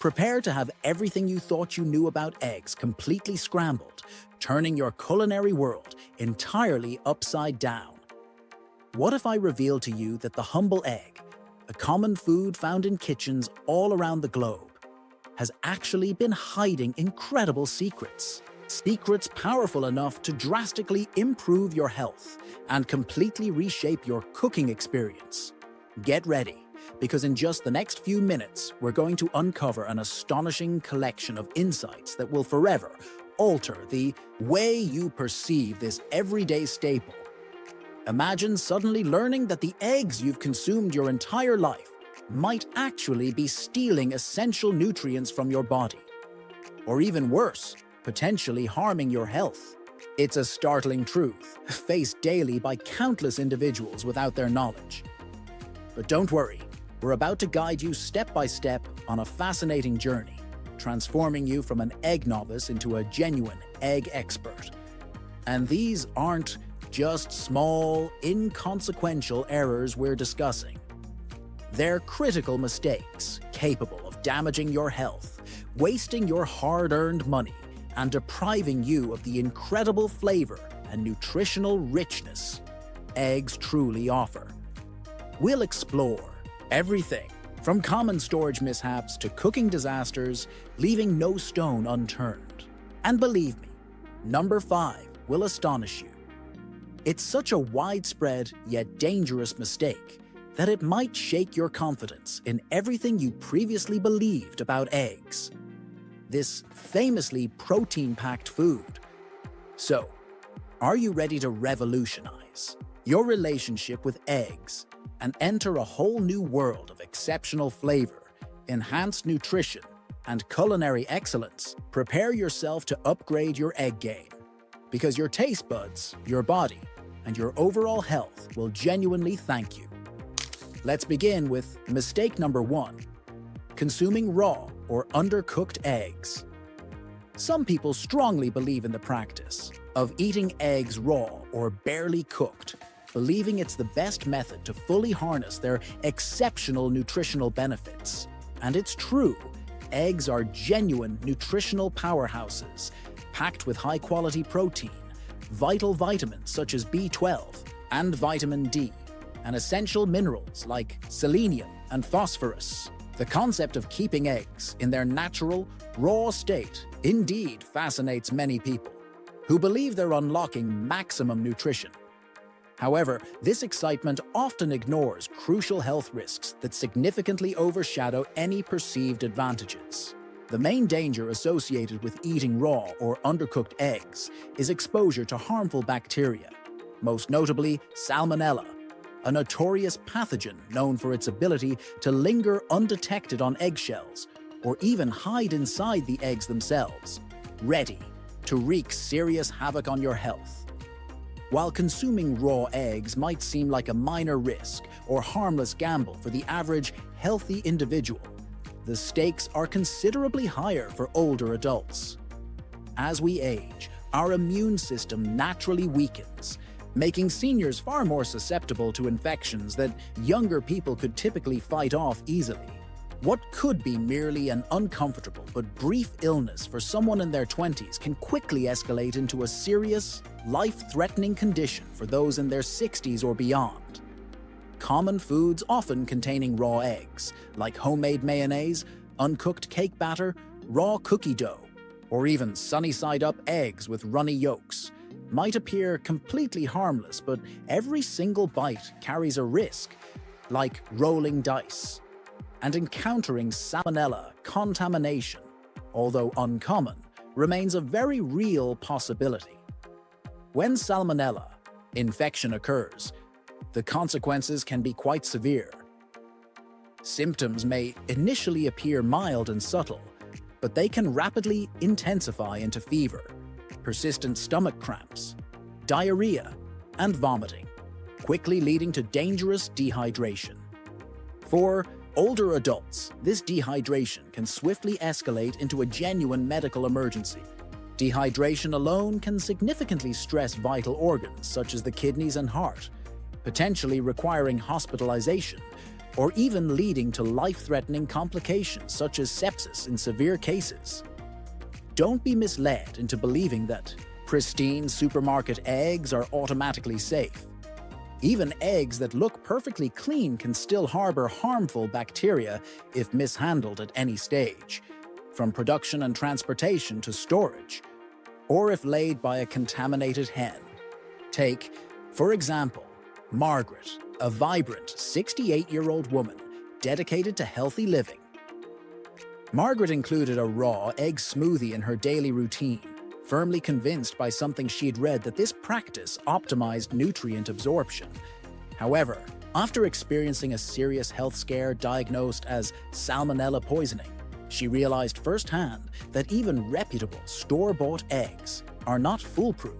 Prepare to have everything you thought you knew about eggs completely scrambled, turning your culinary world entirely upside down. What if I revealed to you that the humble egg, a common food found in kitchens all around the globe, has actually been hiding incredible secrets? Secrets powerful enough to drastically improve your health and completely reshape your cooking experience. Get ready, because in just the next few minutes, we're going to uncover an astonishing collection of insights that will forever alter the way you perceive this everyday staple. Imagine suddenly learning that the eggs you've consumed your entire life might actually be stealing essential nutrients from your body. Or even worse, potentially harming your health. It's a startling truth, faced daily by countless individuals without their knowledge. But don't worry, we're about to guide you step by step on a fascinating journey, transforming you from an egg novice into a genuine egg expert. And these aren't just small, inconsequential errors we're discussing. They're critical mistakes capable of damaging your health, wasting your hard-earned money, and depriving you of the incredible flavor and nutritional richness eggs truly offer. We'll explore everything from common storage mishaps to cooking disasters, leaving no stone unturned. And believe me, number 5 will astonish you. It's such a widespread yet dangerous mistake that it might shake your confidence in everything you previously believed about eggs. This famously protein-packed food. So, are you ready to revolutionize your relationship with eggs and enter a whole new world of exceptional flavor, enhanced nutrition, and culinary excellence? Prepare yourself to upgrade your egg game, because your taste buds, your body, and your overall health will genuinely thank you. Let's begin with mistake number 1, consuming raw or undercooked eggs. Some people strongly believe in the practice of eating eggs raw or barely cooked, believing it's the best method to fully harness their exceptional nutritional benefits. And it's true, eggs are genuine nutritional powerhouses, packed with high-quality protein, vital vitamins such as B12 and vitamin D, and essential minerals like selenium and phosphorus. The concept of keeping eggs in their natural, raw state indeed fascinates many people, who believe they're unlocking maximum nutrition. However, this excitement often ignores crucial health risks that significantly overshadow any perceived advantages. The main danger associated with eating raw or undercooked eggs is exposure to harmful bacteria, most notably Salmonella, a notorious pathogen known for its ability to linger undetected on eggshells or even hide inside the eggs themselves, ready to wreak serious havoc on your health. While consuming raw eggs might seem like a minor risk or harmless gamble for the average healthy individual, the stakes are considerably higher for older adults. As we age, our immune system naturally weakens, making seniors far more susceptible to infections that younger people could typically fight off easily. What could be merely an uncomfortable but brief illness for someone in their 20s can quickly escalate into a serious, life-threatening condition for those in their 60s or beyond. Common foods often containing raw eggs, like homemade mayonnaise, uncooked cake batter, raw cookie dough, or even sunny-side-up eggs with runny yolks, might appear completely harmless, but every single bite carries a risk, like rolling dice. And encountering Salmonella contamination, although uncommon, remains a very real possibility. When Salmonella infection occurs, the consequences can be quite severe. Symptoms may initially appear mild and subtle, but they can rapidly intensify into fever, persistent stomach cramps, diarrhea, and vomiting, quickly leading to dangerous dehydration. For older adults, this dehydration can swiftly escalate into a genuine medical emergency. Dehydration alone can significantly stress vital organs such as the kidneys and heart, potentially requiring hospitalization, or even leading to life-threatening complications such as sepsis in severe cases. Don't be misled into believing that pristine supermarket eggs are automatically safe. Even eggs that look perfectly clean can still harbor harmful bacteria if mishandled at any stage, from production and transportation to storage, or if laid by a contaminated hen. Take, for example, Margaret, a vibrant 68-year-old woman dedicated to healthy living. Margaret included a raw egg smoothie in her daily routine, firmly convinced by something she'd read that this practice optimized nutrient absorption. However, after experiencing a serious health scare diagnosed as salmonella poisoning, she realized firsthand that even reputable store-bought eggs are not foolproof.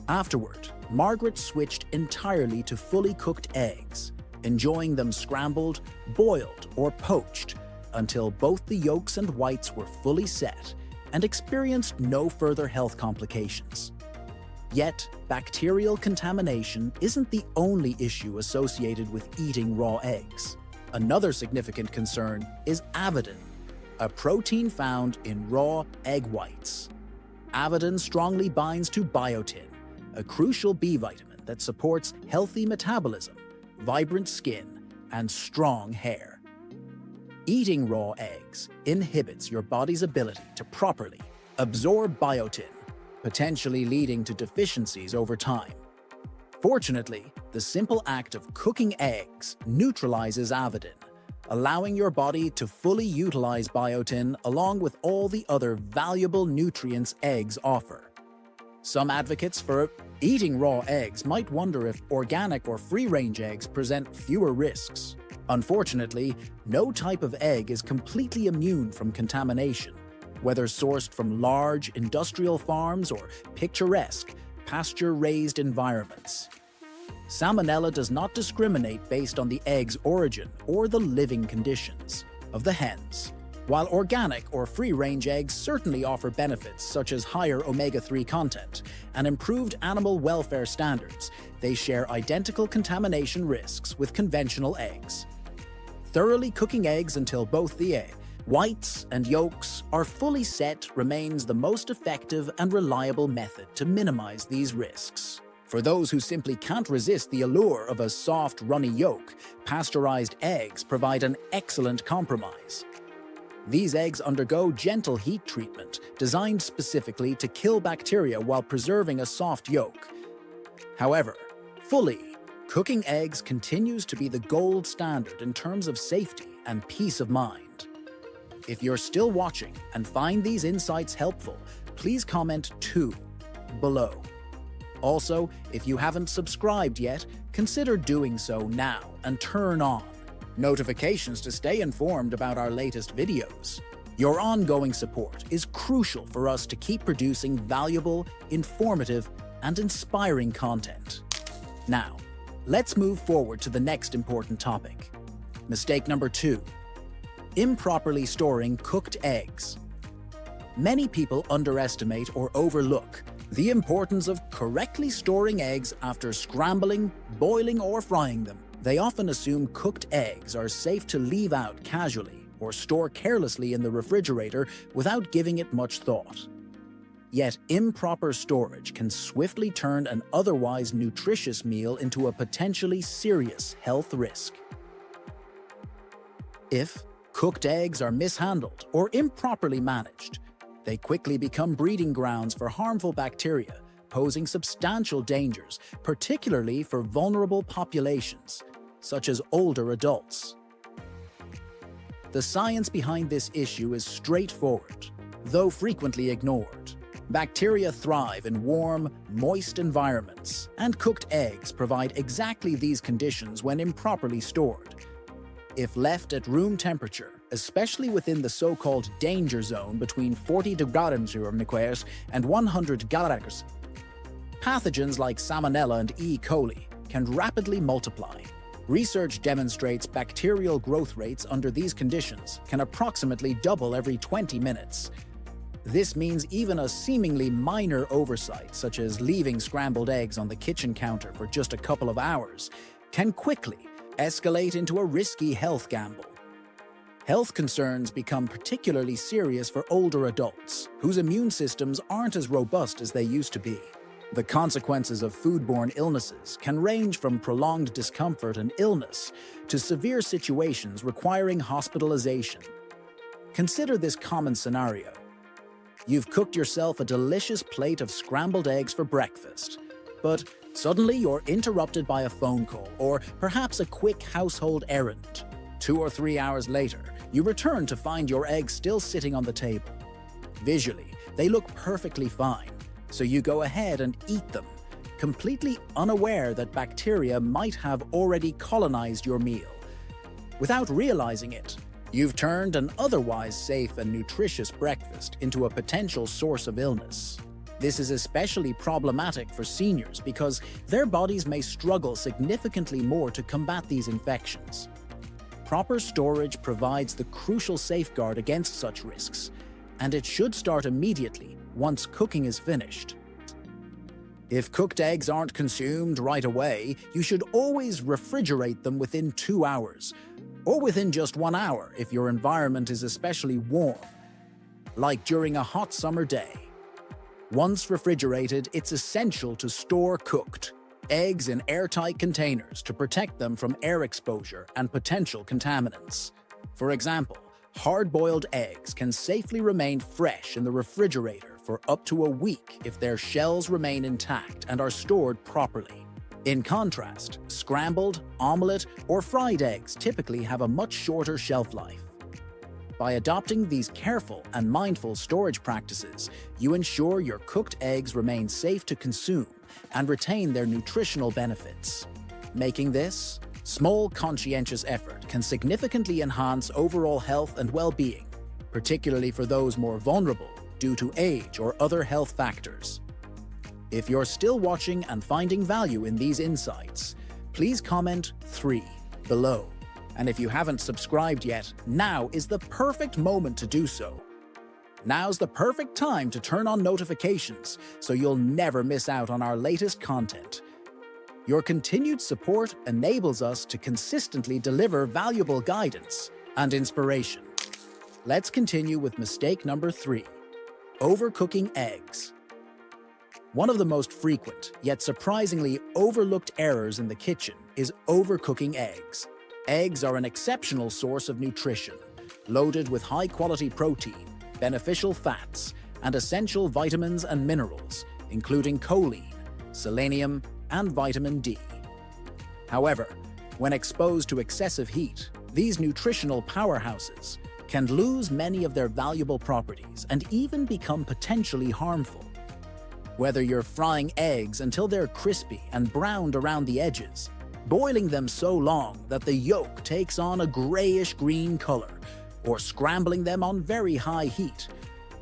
Afterward, Margaret switched entirely to fully cooked eggs, enjoying them scrambled, boiled, or poached until both the yolks and whites were fully set and experienced no further health complications. Yet, bacterial contamination isn't the only issue associated with eating raw eggs. Another significant concern is avidin, a protein found in raw egg whites. Avidin strongly binds to biotin, a crucial B vitamin that supports healthy metabolism, vibrant skin, and strong hair. Eating raw eggs inhibits your body's ability to properly absorb biotin, potentially leading to deficiencies over time. Fortunately, the simple act of cooking eggs neutralizes avidin, allowing your body to fully utilize biotin along with all the other valuable nutrients eggs offer. Some advocates for eating raw eggs might wonder if organic or free-range eggs present fewer risks. Unfortunately, no type of egg is completely immune from contamination, whether sourced from large industrial farms or picturesque, pasture-raised environments. Salmonella does not discriminate based on the egg's origin or the living conditions of the hens. While organic or free-range eggs certainly offer benefits such as higher omega-3 content and improved animal welfare standards, they share identical contamination risks with conventional eggs. Thoroughly cooking eggs until both the whites and yolks are fully set remains the most effective and reliable method to minimize these risks. For those who simply can't resist the allure of a soft, runny yolk, pasteurized eggs provide an excellent compromise. These eggs undergo gentle heat treatment, designed specifically to kill bacteria while preserving a soft yolk. However, fully cooking eggs continues to be the gold standard in terms of safety and peace of mind. If you're still watching and find these insights helpful, please comment 2 below. Also, if you haven't subscribed yet, consider doing so now and turn on notifications to stay informed about our latest videos. Your ongoing support is crucial for us to keep producing valuable, informative, and inspiring content. Now, let's move forward to the next important topic. Mistake number 2. Improperly storing cooked eggs. Many people underestimate or overlook the importance of correctly storing eggs after scrambling, boiling, or frying them. They often assume cooked eggs are safe to leave out casually or store carelessly in the refrigerator without giving it much thought. Yet improper storage can swiftly turn an otherwise nutritious meal into a potentially serious health risk. If cooked eggs are mishandled or improperly managed, they quickly become breeding grounds for harmful bacteria, posing substantial dangers, particularly for vulnerable populations, such as older adults. The science behind this issue is straightforward, though frequently ignored. Bacteria thrive in warm, moist environments, and cooked eggs provide exactly these conditions when improperly stored. If left at room temperature, especially within the so-called danger zone between 40 degrees and 100 degrees, pathogens like Salmonella and E. coli can rapidly multiply. Research demonstrates bacterial growth rates under these conditions can approximately double every 20 minutes. This means even a seemingly minor oversight, such as leaving scrambled eggs on the kitchen counter for just a couple of hours, can quickly escalate into a risky health gamble. Health concerns become particularly serious for older adults, whose immune systems aren't as robust as they used to be. The consequences of foodborne illnesses can range from prolonged discomfort and illness to severe situations requiring hospitalization. Consider this common scenario. You've cooked yourself a delicious plate of scrambled eggs for breakfast, but suddenly you're interrupted by a phone call or perhaps a quick household errand. 2 or 3 hours later, you return to find your eggs still sitting on the table. Visually, they look perfectly fine, so you go ahead and eat them, completely unaware that bacteria might have already colonized your meal. Without realizing it, you've turned an otherwise safe and nutritious breakfast into a potential source of illness. This is especially problematic for seniors because their bodies may struggle significantly more to combat these infections. Proper storage provides the crucial safeguard against such risks, and it should start immediately once cooking is finished. If cooked eggs aren't consumed right away, you should always refrigerate them within 2 hours, or within just 1 hour if your environment is especially warm, like during a hot summer day. Once refrigerated, it's essential to store cooked eggs in airtight containers to protect them from air exposure and potential contaminants. For example, hard-boiled eggs can safely remain fresh in the refrigerator for up to a week if their shells remain intact and are stored properly. In contrast, scrambled, omelette, or fried eggs typically have a much shorter shelf life. By adopting these careful and mindful storage practices, you ensure your cooked eggs remain safe to consume and retain their nutritional benefits. Making this small, conscientious effort can significantly enhance overall health and well-being, particularly for those more vulnerable due to age or other health factors. If you're still watching and finding value in these insights, please comment 3 below. And if you haven't subscribed yet, now is the perfect moment to do so. Now's the perfect time to turn on notifications so you'll never miss out on our latest content. Your continued support enables us to consistently deliver valuable guidance and inspiration. Let's continue with mistake number 3, overcooking eggs. One of the most frequent, yet surprisingly overlooked errors in the kitchen is overcooking eggs. Eggs are an exceptional source of nutrition, loaded with high-quality protein, beneficial fats, and essential vitamins and minerals, including choline, selenium, and vitamin D. However, when exposed to excessive heat, these nutritional powerhouses can lose many of their valuable properties and even become potentially harmful. Whether you're frying eggs until they're crispy and browned around the edges, boiling them so long that the yolk takes on a grayish-green color, or scrambling them on very high heat,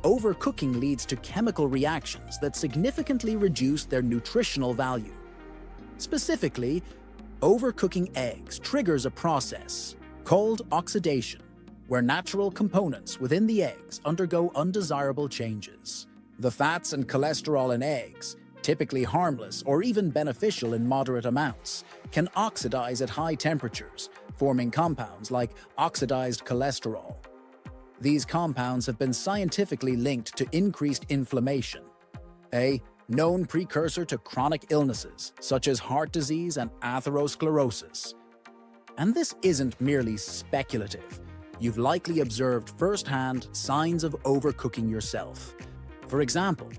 overcooking leads to chemical reactions that significantly reduce their nutritional value. Specifically, overcooking eggs triggers a process called oxidation, where natural components within the eggs undergo undesirable changes. The fats and cholesterol in eggs, typically harmless or even beneficial in moderate amounts, can oxidize at high temperatures, forming compounds like oxidized cholesterol. These compounds have been scientifically linked to increased inflammation, a known precursor to chronic illnesses such as heart disease and atherosclerosis. And this isn't merely speculative. You've likely observed firsthand signs of overcooking yourself. For example,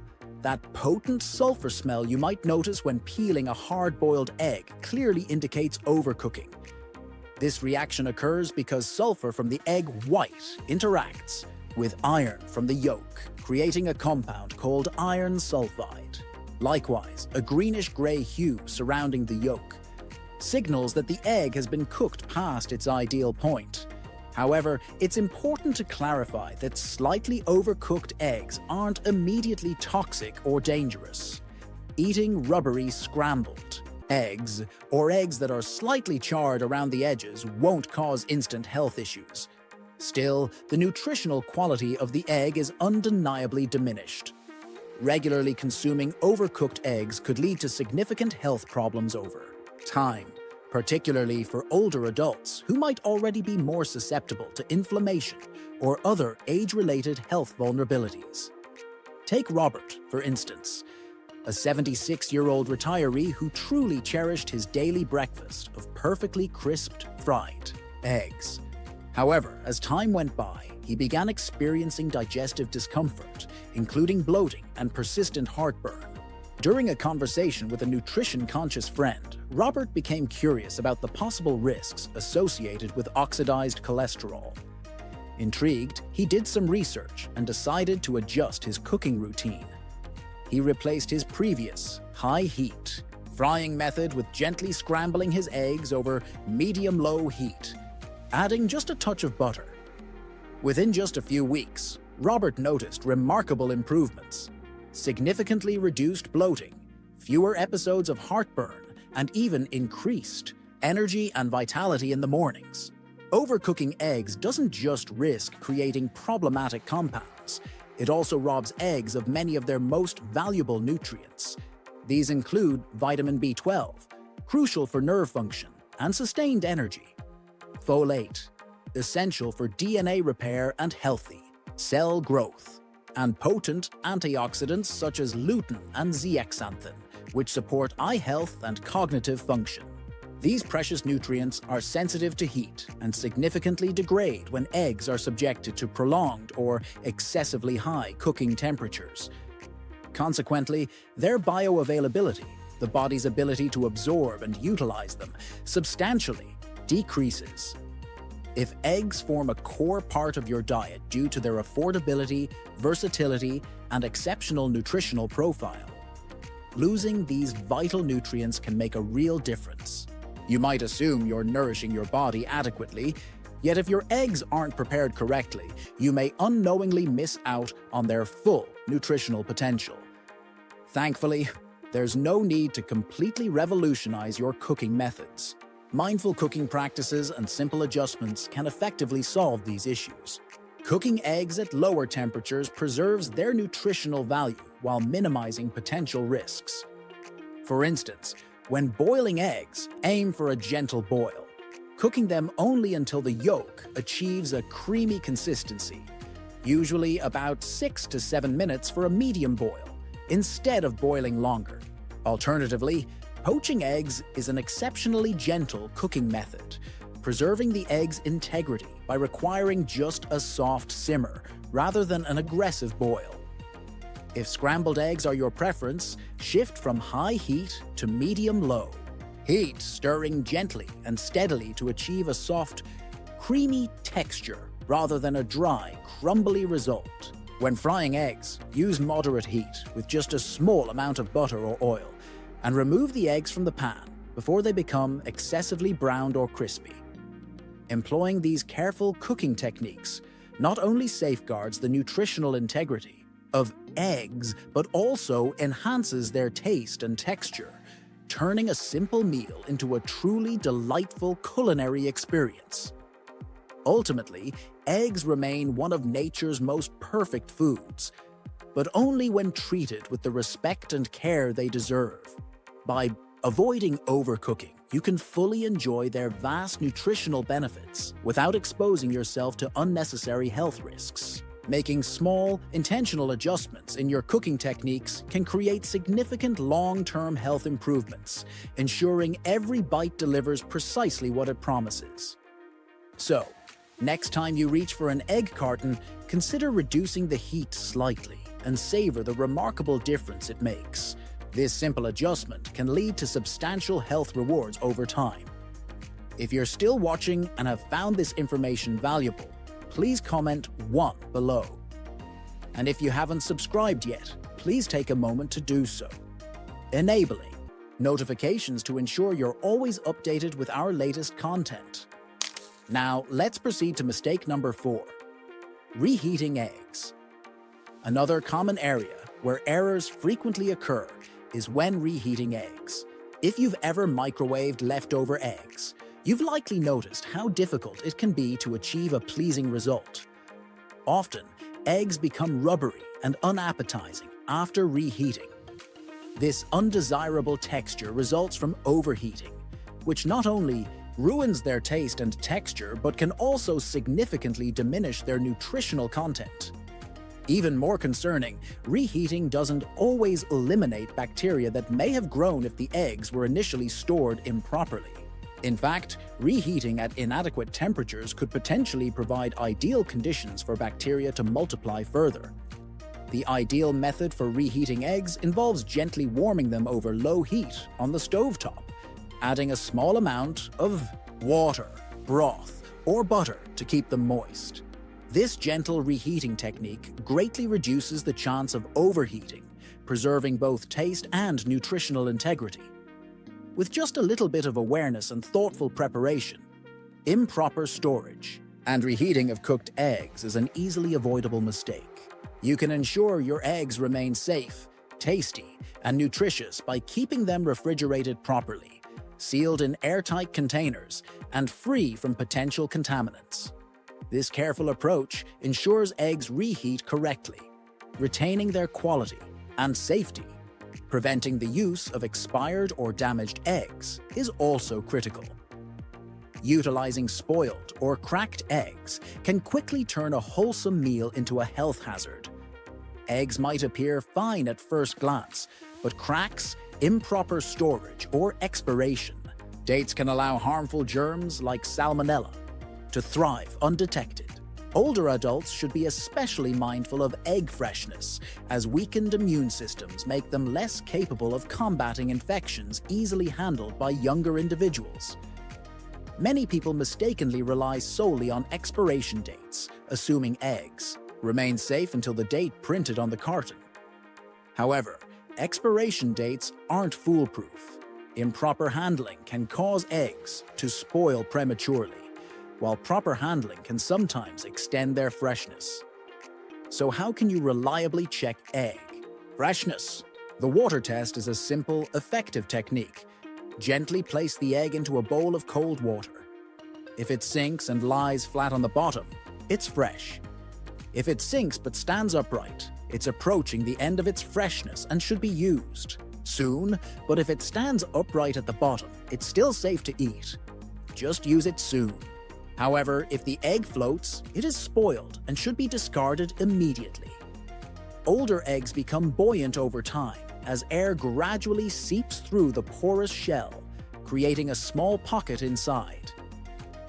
that potent sulfur smell you might notice when peeling a hard-boiled egg clearly indicates overcooking. This reaction occurs because sulfur from the egg white interacts with iron from the yolk, creating a compound called iron sulfide. Likewise, a greenish-gray hue surrounding the yolk signals that the egg has been cooked past its ideal point. However, it's important to clarify that slightly overcooked eggs aren't immediately toxic or dangerous. Eating rubbery scrambled eggs or eggs that are slightly charred around the edges won't cause instant health issues. Still, the nutritional quality of the egg is undeniably diminished. Regularly consuming overcooked eggs could lead to significant health problems over time, particularly for older adults who might already be more susceptible to inflammation or other age-related health vulnerabilities. Take Robert, for instance, a 76-year-old retiree who truly cherished his daily breakfast of perfectly crisped, fried eggs. However, as time went by, he began experiencing digestive discomfort, including bloating and persistent heartburn. During a conversation with a nutrition-conscious friend, Robert became curious about the possible risks associated with oxidized cholesterol. Intrigued, he did some research and decided to adjust his cooking routine. He replaced his previous high-heat frying method with gently scrambling his eggs over medium-low heat, adding just a touch of butter. Within just a few weeks, Robert noticed remarkable improvements: significantly reduced bloating, fewer episodes of heartburn, and even increased energy and vitality in the mornings. Overcooking eggs doesn't just risk creating problematic compounds, it also robs eggs of many of their most valuable nutrients. These include vitamin B12, crucial for nerve function and sustained energy; folate, essential for DNA repair and healthy cell growth; and potent antioxidants such as lutein and zeaxanthin, which support eye health and cognitive function. These precious nutrients are sensitive to heat and significantly degrade when eggs are subjected to prolonged or excessively high cooking temperatures. Consequently, their bioavailability, the body's ability to absorb and utilize them, substantially decreases. If eggs form a core part of your diet due to their affordability, versatility, and exceptional nutritional profile, losing these vital nutrients can make a real difference. You might assume you're nourishing your body adequately, yet if your eggs aren't prepared correctly, you may unknowingly miss out on their full nutritional potential. Thankfully, there's no need to completely revolutionize your cooking methods. Mindful cooking practices and simple adjustments can effectively solve these issues. Cooking eggs at lower temperatures preserves their nutritional value while minimizing potential risks. For instance, when boiling eggs, aim for a gentle boil, cooking them only until the yolk achieves a creamy consistency, usually about 6 to 7 minutes for a medium boil, instead of boiling longer. Alternatively, poaching eggs is an exceptionally gentle cooking method, preserving the egg's integrity by requiring just a soft simmer rather than an aggressive boil. If scrambled eggs are your preference, shift from high heat to medium-low heat, stirring gently and steadily to achieve a soft, creamy texture rather than a dry, crumbly result. When frying eggs, use moderate heat with just a small amount of butter or oil, and remove the eggs from the pan before they become excessively browned or crispy. Employing these careful cooking techniques not only safeguards the nutritional integrity of eggs, but also enhances their taste and texture, turning a simple meal into a truly delightful culinary experience. Ultimately, eggs remain one of nature's most perfect foods, but only when treated with the respect and care they deserve. By avoiding overcooking, you can fully enjoy their vast nutritional benefits without exposing yourself to unnecessary health risks. Making small, intentional adjustments in your cooking techniques can create significant long-term health improvements, ensuring every bite delivers precisely what it promises. So, next time you reach for an egg carton, consider reducing the heat slightly and savor the remarkable difference it makes. This simple adjustment can lead to substantial health rewards over time. If you're still watching and have found this information valuable, please comment 1 below. And if you haven't subscribed yet, please take a moment to do so. Enabling notifications to ensure you're always updated with our latest content. Now, let's proceed to mistake number 4. Reheating eggs. Another common area where errors frequently occur is when reheating eggs. If you've ever microwaved leftover eggs, you've likely noticed how difficult it can be to achieve a pleasing result. Often, eggs become rubbery and unappetizing after reheating. This undesirable texture results from overheating, which not only ruins their taste and texture but can also significantly diminish their nutritional content. Even more concerning, reheating doesn't always eliminate bacteria that may have grown if the eggs were initially stored improperly. In fact, reheating at inadequate temperatures could potentially provide ideal conditions for bacteria to multiply further. The ideal method for reheating eggs involves gently warming them over low heat on the stovetop, adding a small amount of water, broth, or butter to keep them moist. This gentle reheating technique greatly reduces the chance of overheating, preserving both taste and nutritional integrity. With just a little bit of awareness and thoughtful preparation, improper storage and reheating of cooked eggs is an easily avoidable mistake. You can ensure your eggs remain safe, tasty, and nutritious by keeping them refrigerated properly, sealed in airtight containers, and free from potential contaminants. This careful approach ensures eggs reheat correctly, retaining their quality and safety. Preventing the use of expired or damaged eggs is also critical. Utilizing spoiled or cracked eggs can quickly turn a wholesome meal into a health hazard. Eggs might appear fine at first glance, but cracks, improper storage, or expiration dates can allow harmful germs like salmonella to thrive undetected. Older adults should be especially mindful of egg freshness, as weakened immune systems make them less capable of combating infections easily handled by younger individuals. Many people mistakenly rely solely on expiration dates, assuming eggs remain safe until the date printed on the carton. However, expiration dates aren't foolproof. Improper handling can cause eggs to spoil prematurely, while proper handling can sometimes extend their freshness. So how can you reliably check egg freshness? The water test is a simple, effective technique. Gently place the egg into a bowl of cold water. If it sinks and lies flat on the bottom, it's fresh. If it sinks but stands upright, it's approaching the end of its freshness and should be used soon, but if it stands upright at the bottom, it's still safe to eat. Just use it soon. However, if the egg floats, it is spoiled and should be discarded immediately. Older eggs become buoyant over time as air gradually seeps through the porous shell, creating a small pocket inside.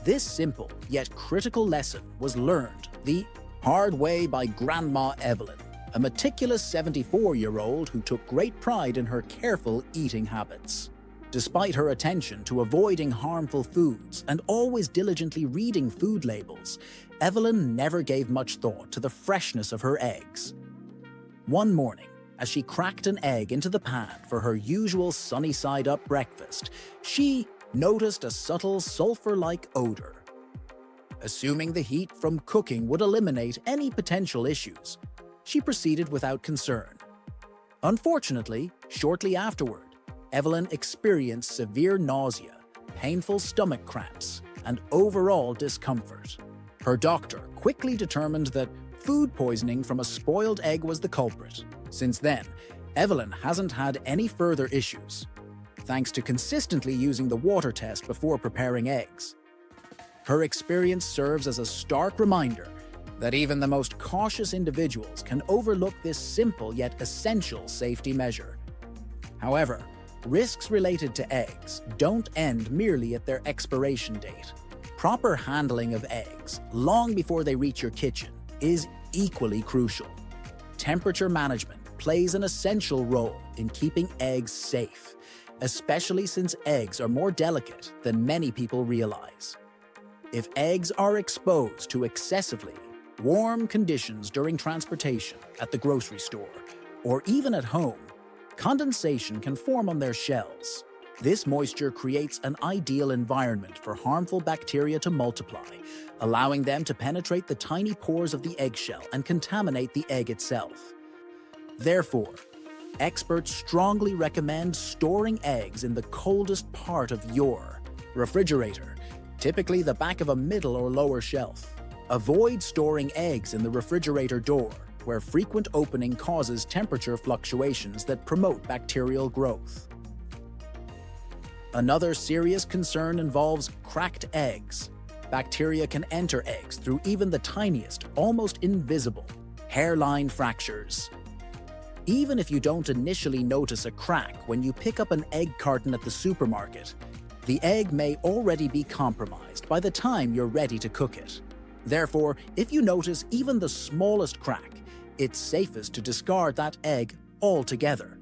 This simple yet critical lesson was learned the hard way by Grandma Evelyn, a meticulous 74-year-old who took great pride in her careful eating habits. Despite her attention to avoiding harmful foods and always diligently reading food labels, Evelyn never gave much thought to the freshness of her eggs. One morning, as she cracked an egg into the pan for her usual sunny-side-up breakfast, she noticed a subtle sulfur-like odor. Assuming the heat from cooking would eliminate any potential issues, she proceeded without concern. Unfortunately, shortly afterward, Evelyn experienced severe nausea, painful stomach cramps, and overall discomfort. Her doctor quickly determined that food poisoning from a spoiled egg was the culprit. Since then, Evelyn hasn't had any further issues, thanks to consistently using the water test before preparing eggs. Her experience serves as a stark reminder that even the most cautious individuals can overlook this simple yet essential safety measure. However, risks related to eggs don't end merely at their expiration date. Proper handling of eggs long before they reach your kitchen is equally crucial. Temperature management plays an essential role in keeping eggs safe, especially since eggs are more delicate than many people realize. If eggs are exposed to excessively warm conditions during transportation, at the grocery store, or even at home, condensation can form on their shells. This moisture creates an ideal environment for harmful bacteria to multiply, allowing them to penetrate the tiny pores of the eggshell and contaminate the egg itself. Therefore, experts strongly recommend storing eggs in the coldest part of your refrigerator, typically the back of a middle or lower shelf. Avoid storing eggs in the refrigerator door, where frequent opening causes temperature fluctuations that promote bacterial growth. Another serious concern involves cracked eggs. Bacteria can enter eggs through even the tiniest, almost invisible, hairline fractures. Even if you don't initially notice a crack when you pick up an egg carton at the supermarket, the egg may already be compromised by the time you're ready to cook it. Therefore, if you notice even the smallest crack, it's safest to discard that egg altogether.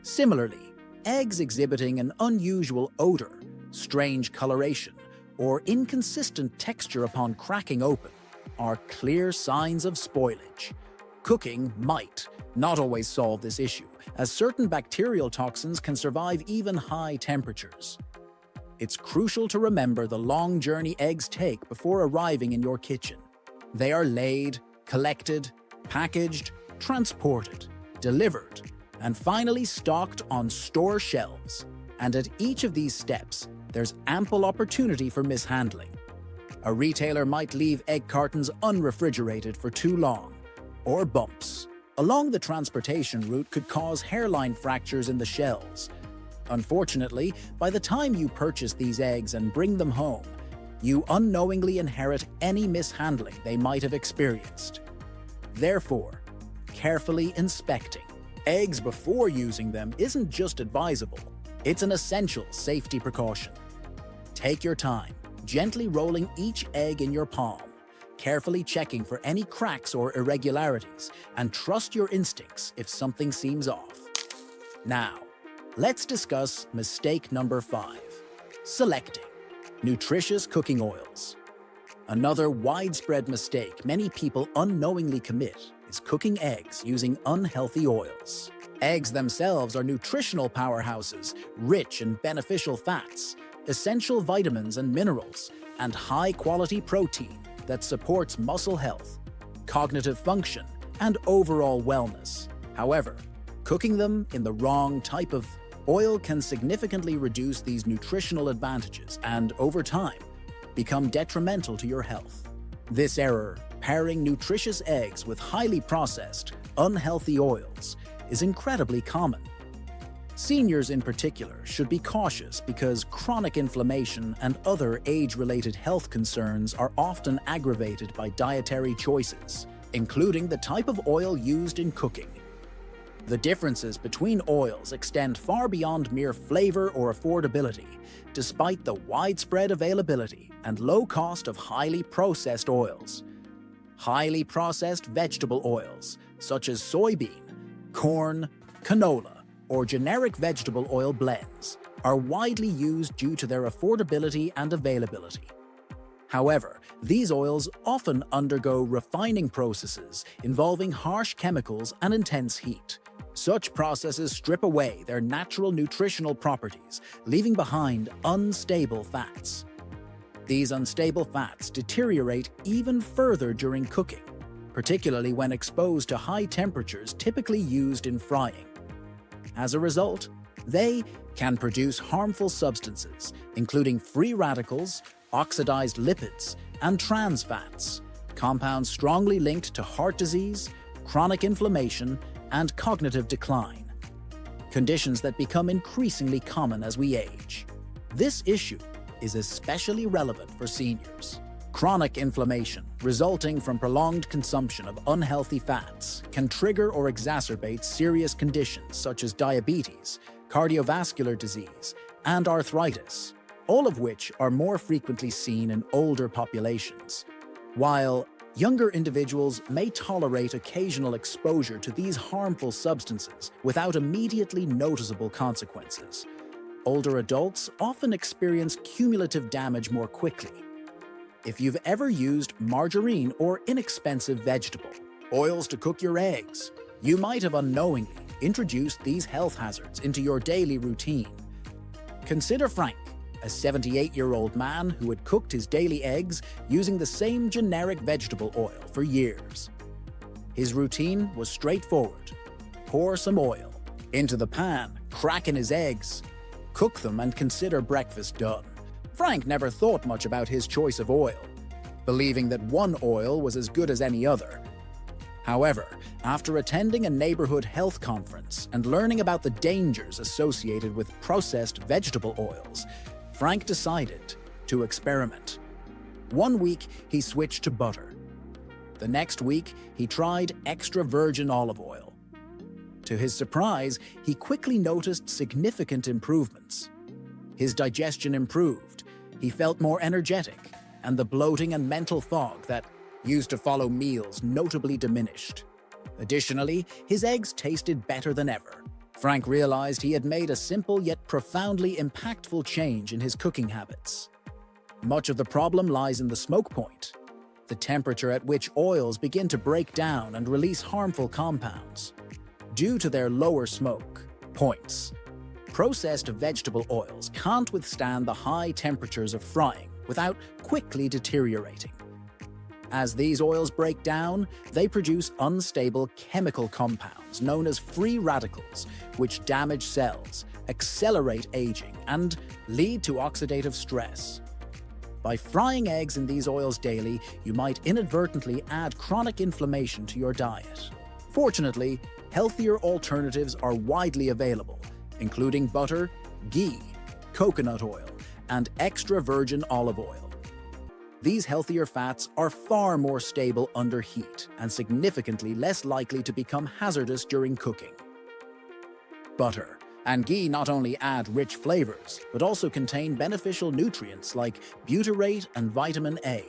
Similarly, eggs exhibiting an unusual odor, strange coloration, or inconsistent texture upon cracking open are clear signs of spoilage. Cooking might not always solve this issue, as certain bacterial toxins can survive even high temperatures. It's crucial to remember the long journey eggs take before arriving in your kitchen. They are laid, collected, packaged, transported, delivered, and finally stocked on store shelves. And at each of these steps, there's ample opportunity for mishandling. A retailer might leave egg cartons unrefrigerated for too long, or bumps along the transportation route could cause hairline fractures in the shells. Unfortunately, by the time you purchase these eggs and bring them home, you unknowingly inherit any mishandling they might have experienced. Therefore, carefully inspecting eggs before using them isn't just advisable, it's an essential safety precaution. Take your time, gently rolling each egg in your palm, carefully checking for any cracks or irregularities, and trust your instincts if something seems off. Now, let's discuss mistake number 5, selecting nutritious cooking oils. Another widespread mistake many people unknowingly commit is cooking eggs using unhealthy oils. Eggs themselves are nutritional powerhouses, rich in beneficial fats, essential vitamins and minerals, and high-quality protein that supports muscle health, cognitive function, and overall wellness. However, cooking them in the wrong type of oil can significantly reduce these nutritional advantages and, over time, become detrimental to your health. This error, pairing nutritious eggs with highly processed, unhealthy oils, is incredibly common. Seniors in particular should be cautious because chronic inflammation and other age-related health concerns are often aggravated by dietary choices, including the type of oil used in cooking. The differences between oils extend far beyond mere flavor or affordability, despite the widespread availability and low cost of highly processed oils. Highly processed vegetable oils, such as soybean, corn, canola, or generic vegetable oil blends, are widely used due to their affordability and availability. However, these oils often undergo refining processes involving harsh chemicals and intense heat. Such processes strip away their natural nutritional properties, leaving behind unstable fats. These unstable fats deteriorate even further during cooking, particularly when exposed to high temperatures typically used in frying. As a result, they can produce harmful substances, including free radicals, oxidized lipids, and trans fats, compounds strongly linked to heart disease, chronic inflammation, and cognitive decline, conditions that become increasingly common as we age. This issue is especially relevant for seniors. Chronic inflammation resulting from prolonged consumption of unhealthy fats can trigger or exacerbate serious conditions such as diabetes, cardiovascular disease, and arthritis, all of which are more frequently seen in older populations. While younger individuals may tolerate occasional exposure to these harmful substances without immediately noticeable consequences, older adults often experience cumulative damage more quickly. If you've ever used margarine or inexpensive vegetable oils to cook your eggs, you might have unknowingly introduced these health hazards into your daily routine. Consider Frank, a 78-year-old man who had cooked his daily eggs using the same generic vegetable oil for years. His routine was straightforward. Pour some oil into the pan, crack in his eggs, cook them, and consider breakfast done. Frank never thought much about his choice of oil, believing that one oil was as good as any other. However, after attending a neighborhood health conference and learning about the dangers associated with processed vegetable oils, Frank decided to experiment. One week, he switched to butter. The next week, he tried extra virgin olive oil. To his surprise, he quickly noticed significant improvements. His digestion improved, he felt more energetic, and the bloating and mental fog that used to follow meals notably diminished. Additionally, his eggs tasted better than ever. Frank realized he had made a simple yet profoundly impactful change in his cooking habits. Much of the problem lies in the smoke point, the temperature at which oils begin to break down and release harmful compounds. Due to their lower smoke points, processed vegetable oils can't withstand the high temperatures of frying without quickly deteriorating. As these oils break down, they produce unstable chemical compounds known as free radicals, which damage cells, accelerate aging, and lead to oxidative stress. By frying eggs in these oils daily, you might inadvertently add chronic inflammation to your diet. Fortunately, healthier alternatives are widely available, including butter, ghee, coconut oil, and extra virgin olive oil. These healthier fats are far more stable under heat and significantly less likely to become hazardous during cooking. Butter and ghee not only add rich flavors, but also contain beneficial nutrients like butyrate and vitamin A,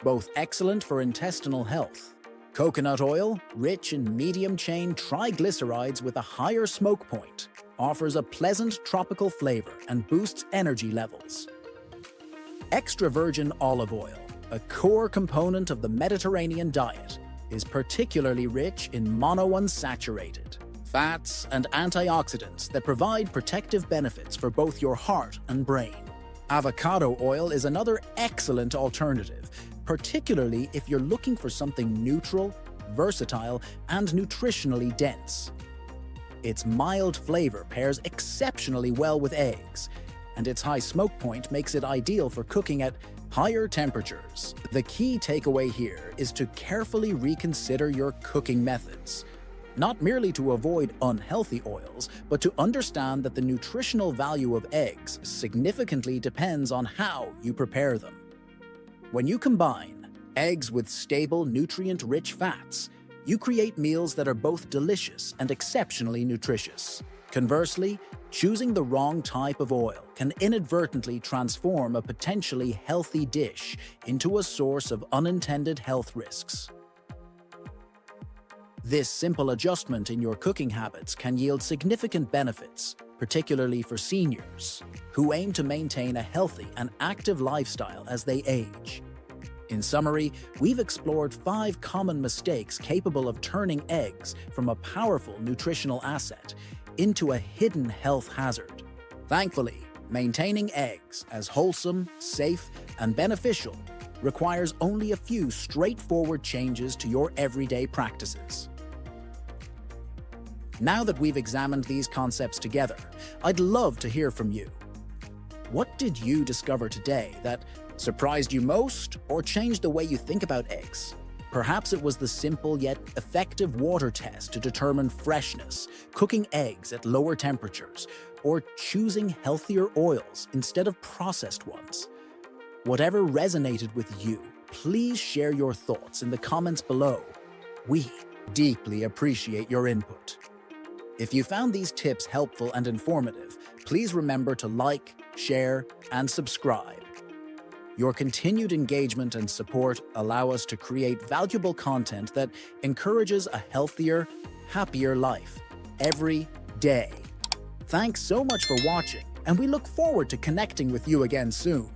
both excellent for intestinal health. Coconut oil, rich in medium-chain triglycerides with a higher smoke point, offers a pleasant tropical flavor and boosts energy levels. Extra virgin olive oil, a core component of the Mediterranean diet, is particularly rich in monounsaturated fats and antioxidants that provide protective benefits for both your heart and brain. Avocado oil is another excellent alternative, particularly if you're looking for something neutral, versatile, and nutritionally dense. Its mild flavor pairs exceptionally well with eggs, and its high smoke point makes it ideal for cooking at higher temperatures. The key takeaway here is to carefully reconsider your cooking methods, not merely to avoid unhealthy oils, but to understand that the nutritional value of eggs significantly depends on how you prepare them. When you combine eggs with stable, nutrient-rich fats, you create meals that are both delicious and exceptionally nutritious. Conversely, choosing the wrong type of oil can inadvertently transform a potentially healthy dish into a source of unintended health risks. This simple adjustment in your cooking habits can yield significant benefits, particularly for seniors who aim to maintain a healthy and active lifestyle as they age. In summary, we've explored 5 common mistakes capable of turning eggs from a powerful nutritional asset into a hidden health hazard. Thankfully, maintaining eggs as wholesome, safe, and beneficial requires only a few straightforward changes to your everyday practices. Now that we've examined these concepts together, I'd love to hear from you. What did you discover today that surprised you most or changed the way you think about eggs? Perhaps it was the simple yet effective water test to determine freshness, cooking eggs at lower temperatures, or choosing healthier oils instead of processed ones. Whatever resonated with you, please share your thoughts in the comments below. We deeply appreciate your input. If you found these tips helpful and informative, please remember to like, share, and subscribe. Your continued engagement and support allow us to create valuable content that encourages a healthier, happier life every day. Thanks so much for watching, and we look forward to connecting with you again soon.